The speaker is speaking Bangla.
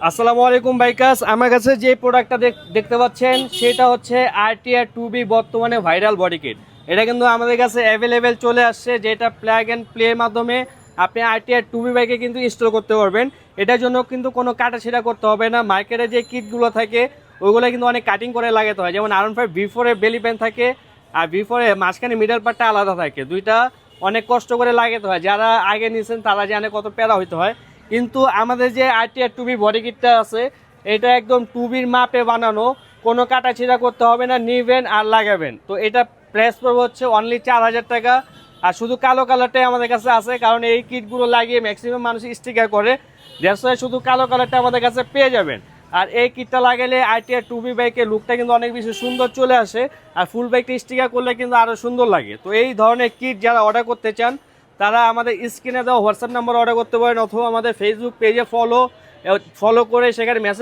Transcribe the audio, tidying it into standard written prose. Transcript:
আসসালামু আলাইকুম বাইকাস, আমার কাছে যে প্রোডাক্টটা দেখতে পাচ্ছেন সেটা হচ্ছে আরটিআর 2B বর্তমানে ভাইরাল বডি কিট। এটা কিন্তু আমাদের কাছে অ্যাভেলেবেল চলে আসছে, যেটা প্লাগ অ্যান্ড প্লের মাধ্যমে আপনি আরটিআর 2B বাইকে কিন্তু ইনস্টল করতে পারবেন। এটার জন্য কিন্তু কোনো কাটাছেঁড়া করতে হবে না। মার্কেটে যে কিটগুলো থাকে ওইগুলো কিন্তু অনেক কাটিং করে লাগাতে হয়, যেমন R15 V4 এর বেলি প্যান থাকে আর V4 এর মাঝখানে মিডল পার্টটা আলাদা থাকে, দুইটা অনেক কষ্ট করে লাগাতে হয়। যারা আগে নিয়েছেন তারা জানে কত প্যারা হইতে হয়। কিন্তু আমাদের যে আরটিআর 2B বডি কিটটা আছে এটা একদম 2Bর মাপে বানানো, কোনো কাটাছিড়া করতে হবে না, নিবেন আর লাগাবেন। তো এটা প্রাইস পড়বে হচ্ছে অনলি 4000 টাকা। আর শুধু কালো কালারটাই আমাদের কাছে আছে, কারণ এই কিটগুলো লাগিয়ে ম্যাক্সিমাম মানুষ স্টিকার করে, দ্যাটস ওয়াই শুধু কালো কালারটা আমাদের কাছে পেয়ে যাবেন। আর এই কিটটা লাগালে আরটিআর 2B বাইকের লুকটা কিন্তু অনেক বেশি সুন্দর চলে আসে, আর ফুল বাইকটা স্টিকার করলে কিন্তু আরও সুন্দর লাগে। তো এই ধরনের কিট যারা অর্ডার করতে চান তারা আমাদের স্ক্রিনে দেওয়া হোয়াটসঅ্যাপ নাম্বার অর্ডার করতে পারেন, অথবা আমাদের ফেসবুক পেজে ফলো করে সেখানে মেসেজ